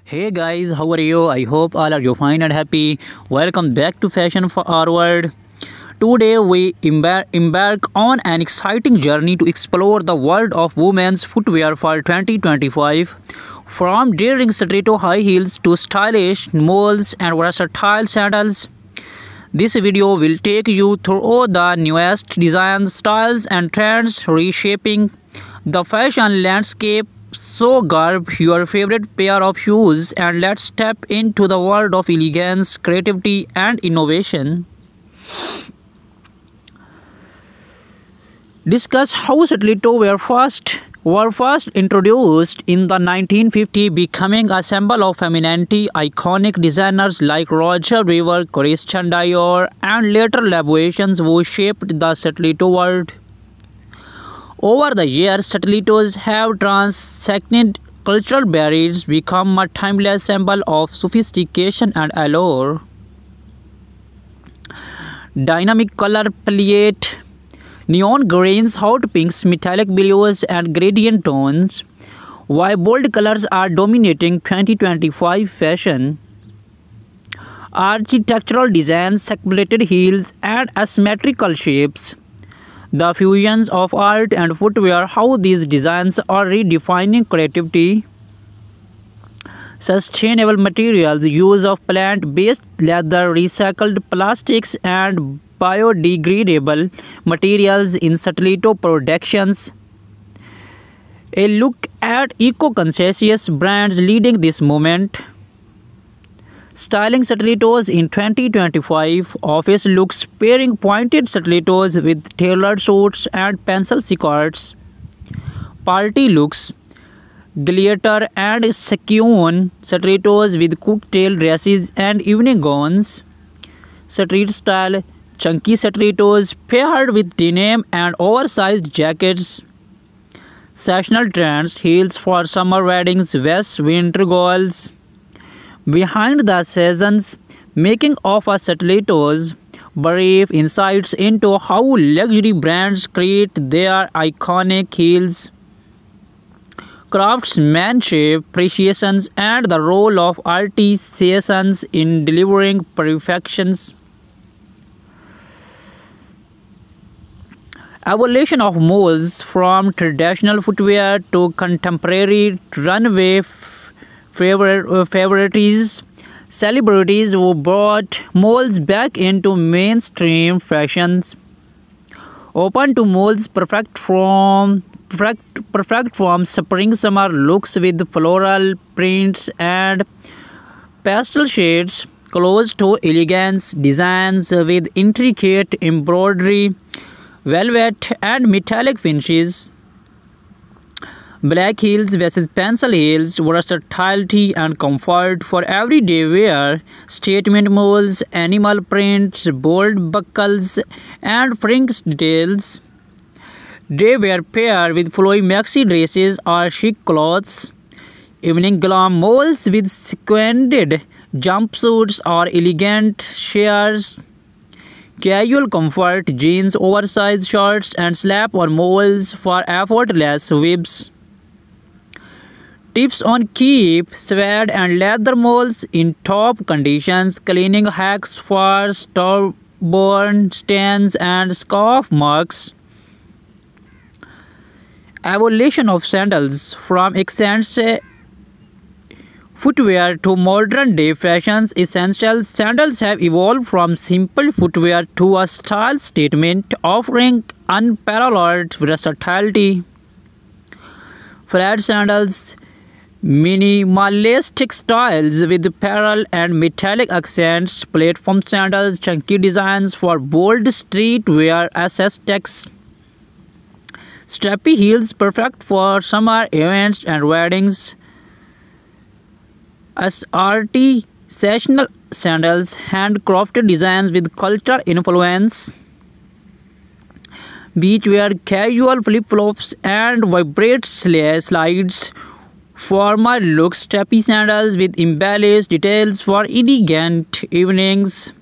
Hey guys, how are you? I hope all are you fine and happy. Welcome back to Fashion Forward. Today we embark on an exciting journey to explore the world of women's footwear for 2025. From daring stiletto high heels to stylish moles and versatile sandals, this video will take you through the newest designs, styles, and trends reshaping the fashion landscape. So, grab your favorite pair of shoes and let's step into the world of elegance, creativity, and innovation. Discuss how stiletto were first introduced in the 1950s, becoming a symbol of femininity. Iconic designers like Roger Weaver, Christian Dior, and later Laborations who shaped the stiletto world. Over the years, stilettos have transcended cultural barriers, become a timeless symbol of sophistication and allure. Dynamic color palette, neon greens, hot pinks, metallic blues, and gradient tones. Why bold colors are dominating 2025 fashion. Architectural designs, separated heels, and asymmetrical shapes. The fusions of art and footwear, how these designs are redefining creativity. Sustainable materials, use of plant-based leather, recycled plastics, and biodegradable materials in stiletto productions. A look at eco-conscious brands leading this movement. Styling stilettos in 2025, office looks pairing pointed stilettos with tailored suits and pencil skirts. Party looks, glitter and sequin stilettos with cocktail dresses and evening gowns. Street style, chunky stilettos paired with denim and oversized jackets. Seasonal trends, heels for summer weddings, vests, winter goals. Behind the seasons, making of a stilettos, brief insights into how luxury brands create their iconic heels, craftsmanship, precisions, and the role of artisans in delivering perfections. Evolution of moles from traditional footwear to contemporary runway favorites, celebrities who brought moles back into mainstream fashions, open to moles perfect from spring summer looks with floral prints and pastel shades, close to elegance designs with intricate embroidery, velvet and metallic finishes. Black heels versus pencil heels, versatility and comfort for everyday wear, statement moles, animal prints, bold buckles, and fringe details. They wear pair with flowy maxi dresses or chic clothes. Evening glam moles with sequined jumpsuits or elegant shears. Casual comfort, jeans, oversized shorts, and slap-on moles for effortless whips. Tips on keep suede and leather moles in top conditions, cleaning hacks for stubborn stains and scuff marks. Evolution of sandals from accent footwear to modern day fashions essentials. Sandals have evolved from simple footwear to a style statement, offering unparalleled versatility. Flat sandals, minimalistic styles with pearl and metallic accents, platform sandals, chunky designs for bold streetwear aesthetics, strappy heels perfect for summer events and weddings, as artisanal sandals, handcrafted designs with cultural influence, beachwear, casual flip-flops, and vibrant slides. Formal looks, strappy sandals with embellished details for elegant evenings.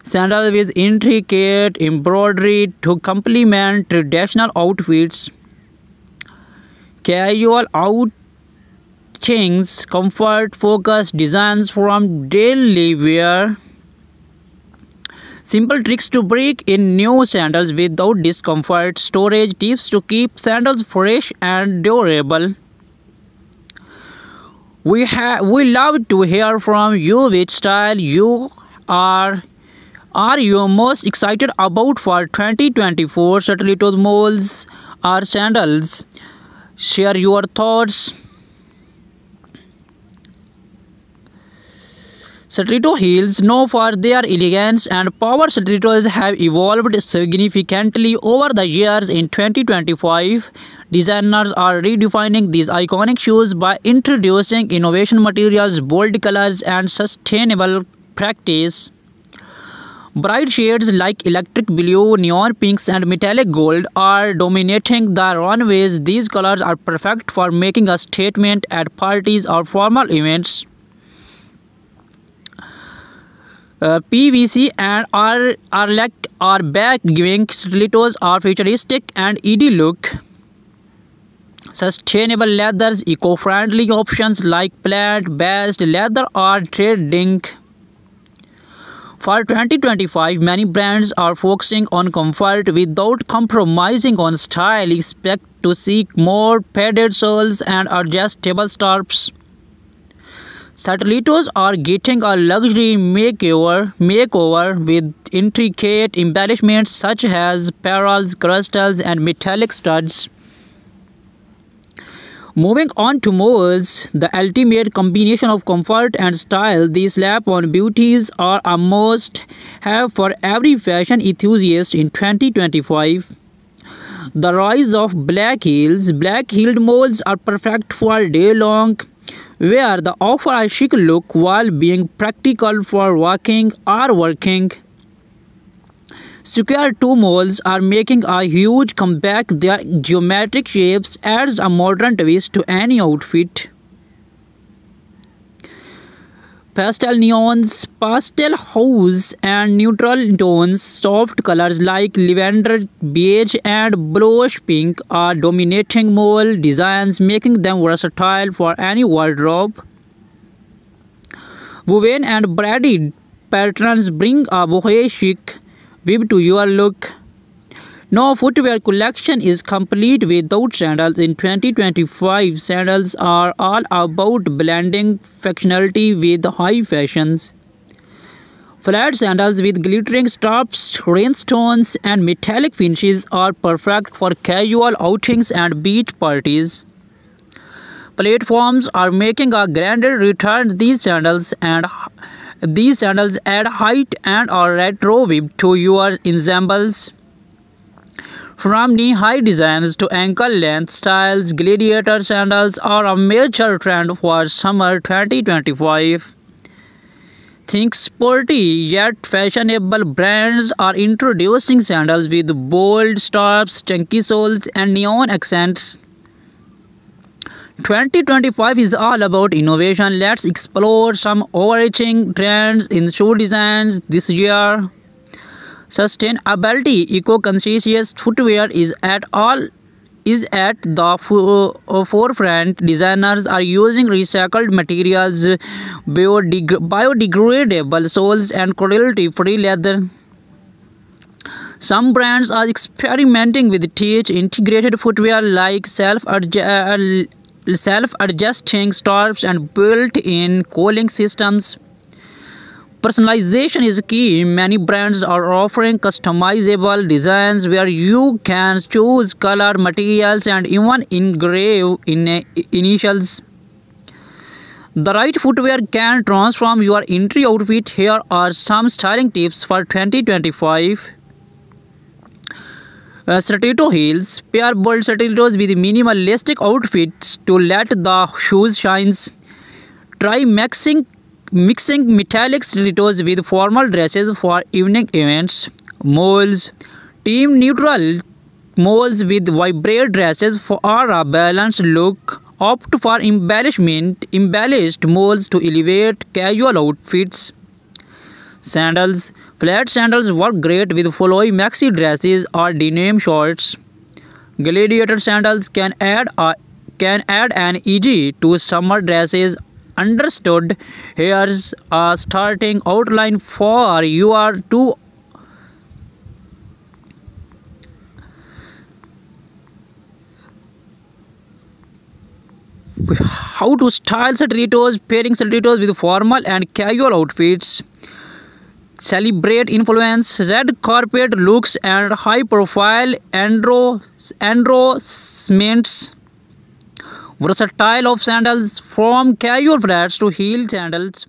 Sandals with intricate embroidery to complement traditional outfits. Casual things, comfort-focused designs from daily wear. Simple tricks to break in new sandals without discomfort. Storage tips to keep sandals fresh and durable. We love to hear from you which style you are you most excited about for 2024 stilettos, molds or sandals. Share your thoughts. Stiletto heels, known for their elegance and power, stilettos have evolved significantly over the years. In 2025, designers are redefining these iconic shoes by introducing innovation materials, bold colors, and sustainable practice. Bright shades like electric blue, neon pinks, and metallic gold are dominating the runways. These colors are perfect for making a statement at parties or formal events. PVC and are back, giving stilettos a futuristic and edgy look. Sustainable leathers, eco-friendly options like plant-based leather are trending. For 2025, many brands are focusing on comfort without compromising on style. Expect to see more padded soles and adjustable straps. Stilettos are getting a luxury makeover with intricate embellishments such as pearls, crystals, and metallic studs. Moving on to molds, the ultimate combination of comfort and style. These slap-on beauties are a must-have for every fashion enthusiast in 2025. The rise of black heels. Black-heeled molds are perfect for day-long wear. They offer a chic look while being practical for walking or working. Square toe molds are making a huge comeback. Their geometric shapes adds a modern twist to any outfit. Pastel neons, pastel hues, and neutral tones, soft colors like lavender, beige, and bluish pink are dominating mold designs, making them versatile for any wardrobe. Woven and braided patterns bring a boho chic vibe to your look. No footwear collection is complete without sandals. In 2025, sandals are all about blending functionality with high fashions. Flat sandals with glittering straps, rhinestones, and metallic finishes are perfect for casual outings and beach parties. Platforms are making a grander return. These sandals add height and a retro vibe to your ensembles. From knee-high designs to ankle-length styles, gladiator sandals are a major trend for summer 2025. Think sporty yet fashionable brands are introducing sandals with bold straps, chunky soles, and neon accents. 2025 is all about innovation. Let's explore some overarching trends in shoe designs this year. Sustainability. Eco-conscious footwear is at the forefront. Designers are using recycled materials, biodegradable soles, and cruelty-free leather. Some brands are experimenting with integrated footwear like self-adjusting straps and built-in cooling systems. Personalization is key. Many brands are offering customizable designs where you can choose color, materials, and even engrave initials. The right footwear can transform your entry outfit. Here are some styling tips for 2025. Stiletto heels. Pair bold stilettos with minimalistic outfits to let the shoes shine. Try mixing metallic stilettos with formal dresses for evening events. Molds. Team neutral molds with vibrant dresses for a balanced look. Opt for embellished molds to elevate casual outfits. Sandals. Flat sandals work great with flowy maxi dresses or denim shorts. Gladiator sandals can add a can add an easy to summer dresses. Understood. Here's a starting outline for your two. How to style stilettos, pairing stilettos with formal and casual outfits. Celebrate influence, red carpet looks, and high profile endorsements. Versatile of sandals from casual flats to heel sandals.